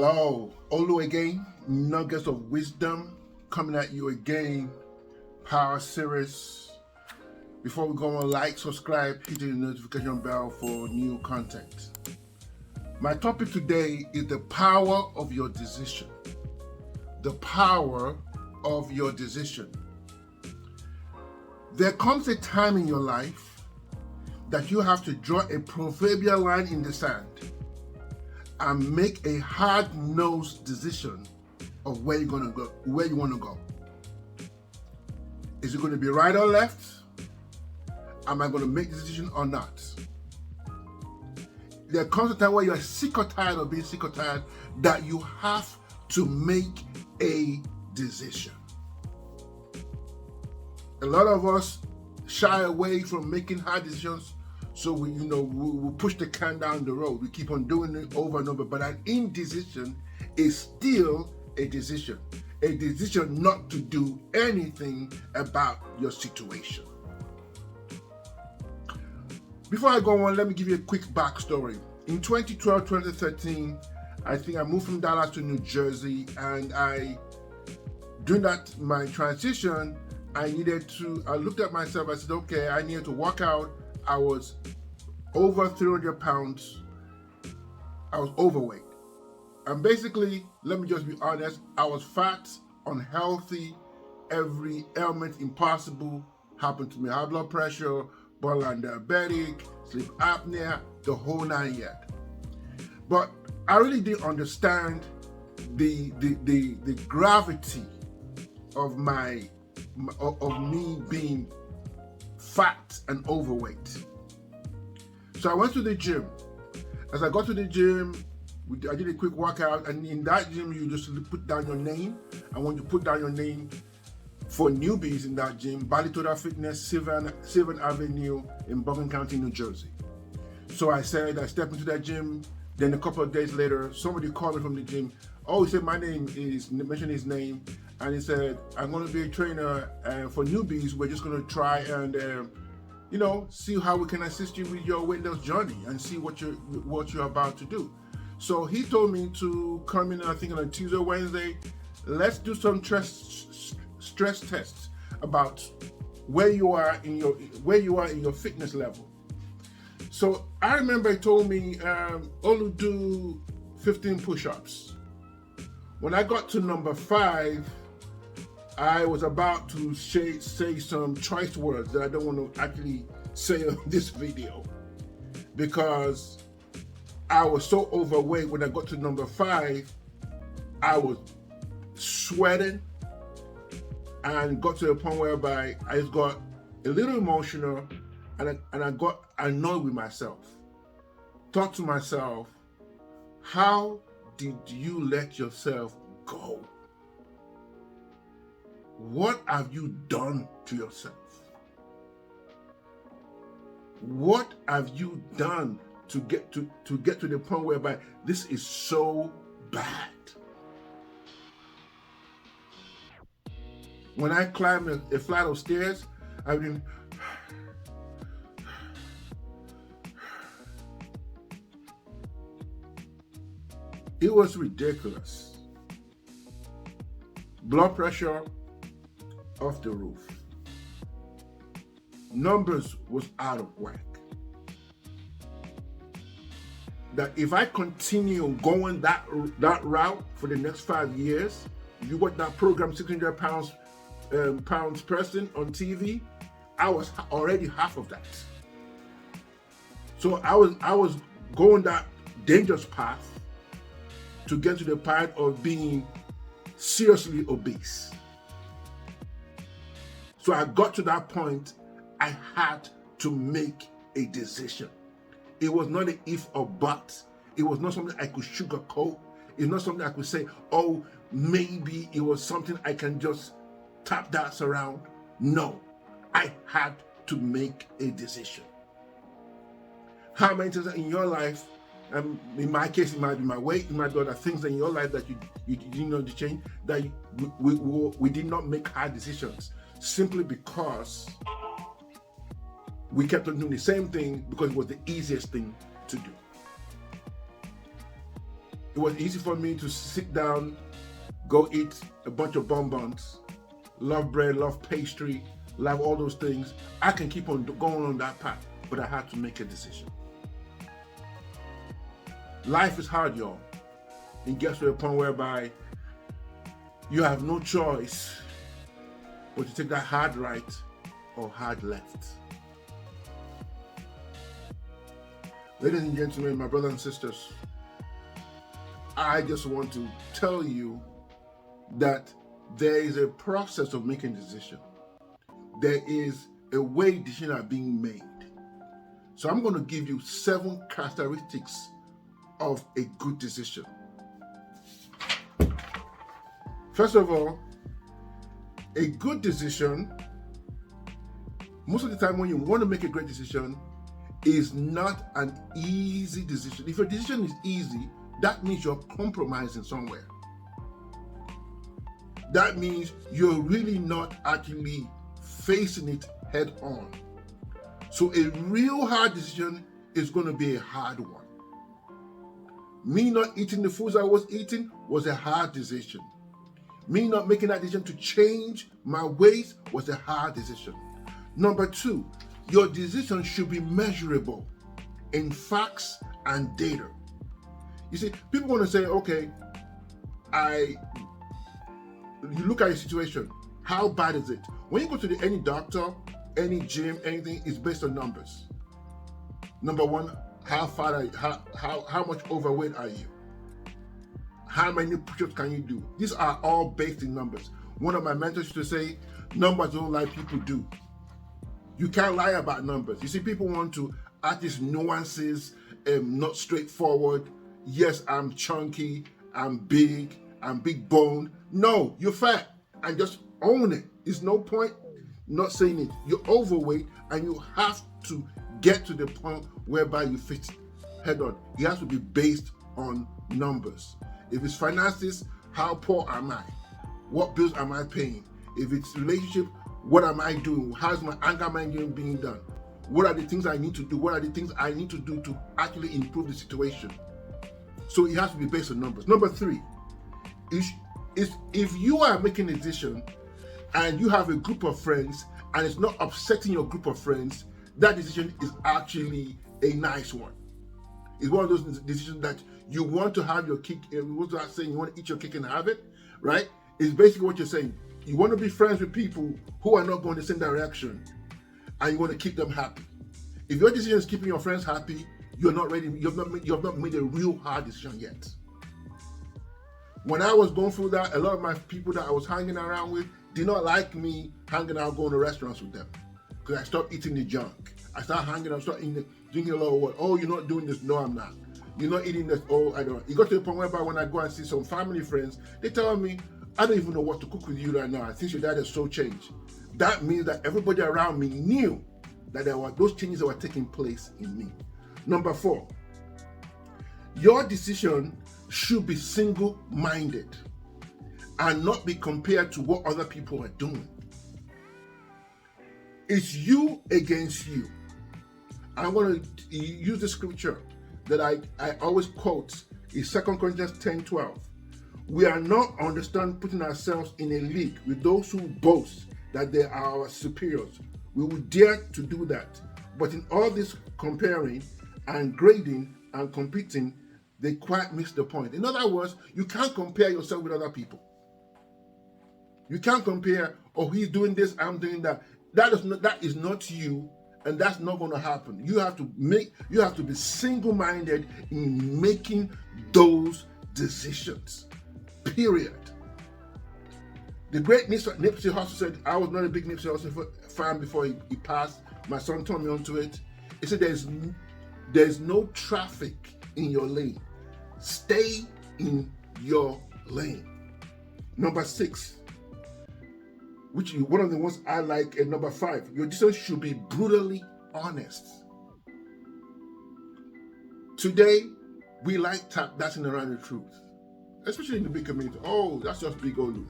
Hello, Olu again, nuggets of wisdom coming at you again, power series. Before we go on, like, subscribe, hit the notification bell for new content. My topic today is the power of your decision. The power of your decision. There comes a time in your life that you have to draw a proverbial line in the sand and make a hard-nosed decision of where you're going to go, where you want to go. Is it going to be right or left? Am I going to make the decision or not? There comes a time where you're sick or tired of being sick or tired that you have to make a decision. A lot of us shy away from making hard decisions, so we push the can down the road. We keep on doing it over and over. But an indecision is still a decision not to do anything about your situation. Before I go on, let me give you a quick backstory. In 2012, 2013, I think I moved from Dallas to New Jersey, and during my transition, I looked at myself, I said, okay, I needed to work out. I was over 300 pounds. I was overweight. And basically, let me just be honest, I was fat, unhealthy, every ailment impossible happened to me. High blood pressure, borderline diabetic, sleep apnea, the whole 9 yards. But I really didn't understand the gravity of me being fat and overweight. So I went to the gym. As I got to the gym, I did a quick workout, and in that gym you just put down your name. And when you put down your name for newbies in that gym, Balitoda Fitness, Sylvan Avenue in Bergen County, New Jersey. So I stepped into that gym. Then a couple of days later, somebody called me from the gym. Oh, he said my name is, mentioned his name, and he said, I'm going to be a trainer for newbies. We're just going to try and see how we can assist you with your weight loss journey and see what you're about to do. So he told me to come in, I think on a Tuesday, Wednesday. Let's do some stress tests about where you are in your fitness level. So I remember he told me, Olu, do 15 push-ups. When I got to number 5, I was about to say some choice words that I don't want to actually say on this video, because I was so overweight. When I got to number 5, I was sweating and got to a point whereby I just got a little emotional and I got annoyed with myself. Thought to myself, how did you let yourself go? What have you done to yourself? What have you done to get to the point whereby this is so bad? When I climb a flight of stairs, I mean, it was ridiculous. Blood pressure off the roof. Numbers was out of whack. That if I continue going that route for the next 5 years, you watch that program 600 pounds person on TV, I was already half of that. So I was going that dangerous path to get to the point of being seriously obese. So I got to that point, I had to make a decision. It was not an if or but. It was not something I could sugarcoat. It's not something I could say, oh, maybe it was something I can just tap dance around. No, I had to make a decision. How many times in your life, in my case, it might be my weight, it might be other things in your life that you didn't know to change, that we did not make hard decisions simply because we kept on doing the same thing because it was the easiest thing to do. It was easy for me to sit down, go eat a bunch of bonbons, love bread, love pastry, love all those things. I can keep on going on that path, but I had to make a decision. Life is hard, y'all. It gets to a point whereby you have no choice but to take that hard right or hard left. Ladies and gentlemen, my brothers and sisters, I just want to tell you that there is a process of making a decision. There is a way decisions are being made. So I'm going to give you 7 characteristics of a good decision. First of all, a good decision, most of the time when you want to make a great decision, is not an easy decision. If your decision is easy, that means you're compromising somewhere. That means you're really not actually facing it head on. So a real hard decision is going to be a hard one. Me not eating the foods I was eating was a hard decision. Me not making that decision to change my ways was a hard decision. Number 2, your decision should be measurable in facts and data. You see, people want to say, okay, you look at your situation, how bad is it? When you go to any doctor, any gym, anything, it's based on numbers. Number 1, how far are you, how much overweight are you? How many push-ups can you do? These are all based in numbers. One of my mentors used to say, numbers don't lie, people do. You can't lie about numbers. You see, people want to add these nuances, not straightforward. Yes, I'm chunky, I'm big boned. No, you're fat, and just own it. There's no point not saying it. You're overweight, and you have to get to the point whereby you fit head on. It has to be based on numbers. If it's finances, how poor am I? What bills am I paying? If it's relationship, what am I doing? How's my anger management being done? What are the things I need to do? What are the things I need to do to actually improve the situation? So it has to be based on numbers. Number 3 is if you are making a decision and you have a group of friends and it's not upsetting your group of friends, that decision is actually a nice one. It's one of those decisions that you want to have your cake. What's that saying? You want to eat your cake and have it, right? It's basically what you're saying. You want to be friends with people who are not going the same direction, and you want to keep them happy. If your decision is keeping your friends happy, you're not ready. You have not made a real hard decision yet. When I was going through that, a lot of my people that I was hanging around with did not like me hanging out, going to restaurants with them, because I stopped eating the junk. I started hanging out, drinking a lot of water. Oh, you're not doing this. No, I'm not. You're not eating this. Oh, I don't. It got to the point whereby when I go and see some family friends, they tell me, I don't even know what to cook with you right now. I think your dad has so changed. That means that everybody around me knew that there were those changes that were taking place in me. Number 4, your decision should be single-minded and not be compared to what other people are doing. It's you against you. I'm going to use the scripture that I always quote is 2 Corinthians 10:12. We are not putting ourselves in a league with those who boast that they are our superiors. We would dare to do that. But in all this comparing and grading and competing, they quite miss the point. In other words, you can't compare yourself with other people. You can't compare, oh, he's doing this, I'm doing that. That is not you, and that's not going to happen. You have to be single-minded in making those decisions. Period. The great Nipsey Hussle said, I was not a big Nipsey Hussle fan before he passed. My son turned me onto it. He said, there's no traffic in your lane. Stay in your lane. Number 6, which is one of the ones I like, and number 5, your decision should be brutally honest. Today, we like tap dancing around the truth, especially in the big community. Oh, that's just big Olu.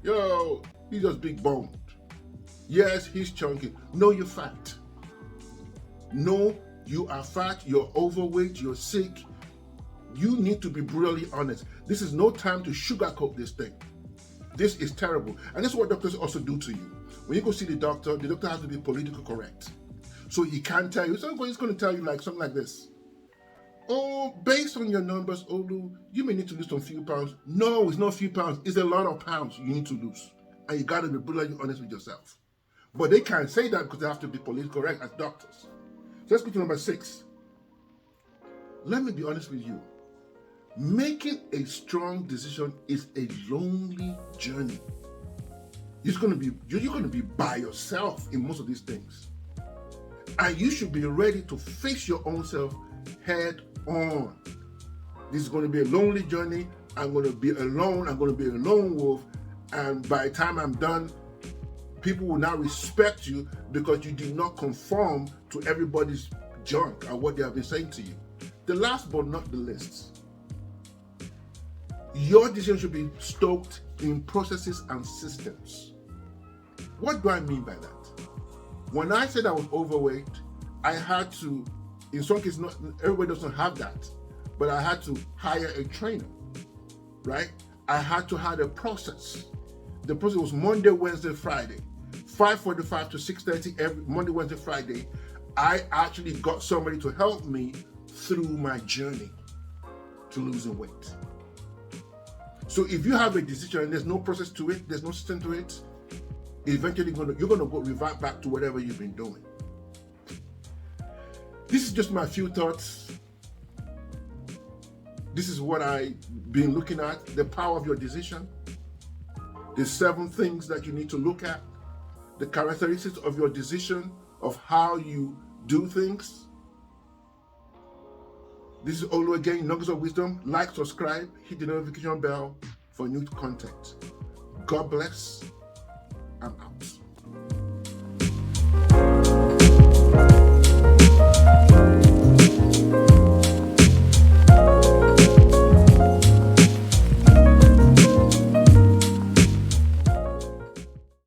Yo, he's just big boned. Yes, he's chunky. No, you're fat. No, you are fat, you're overweight, you're sick. You need to be brutally honest. This is no time to sugarcoat this thing. This is terrible. And that's what doctors also do to you. When you go see the doctor has to be politically correct. So he can't tell you. He's going to tell you like something like this. Oh, based on your numbers, Olu, you may need to lose some few pounds. No, it's not a few pounds. It's a lot of pounds you need to lose. And you got to be brutally honest with yourself. But they can't say that because they have to be politically correct as doctors. So let's go to number 6. Let me be honest with you. Making a strong decision is a lonely journey. You're going to be by yourself in most of these things. And you should be ready to face your own self head on. This is going to be a lonely journey. I'm going to be alone. I'm going to be a lone wolf. And by the time I'm done, people will now respect you because you did not conform to everybody's junk and what they have been saying to you. The last but not the least, your decision should be stoked in processes and systems. What do I mean by that? When I said I was overweight, I had to, in some cases, not everybody doesn't have that, but I had to hire a trainer, right? I had to have a process. The process was Monday, Wednesday, Friday, 5:45 to 6:30 every Monday, Wednesday, Friday. I actually got somebody to help me through my journey to losing weight. So if you have a decision and there's no process to it, there's no system to it, eventually you're going to go revert back to whatever you've been doing. This is just my few thoughts. This is what I've been looking at, the power of your decision, the 7 things that you need to look at, the characteristics of your decision, of how you do things. This is Olu again, Nuggets of Wisdom. Like, subscribe, hit the notification bell for new content. God bless. I'm out.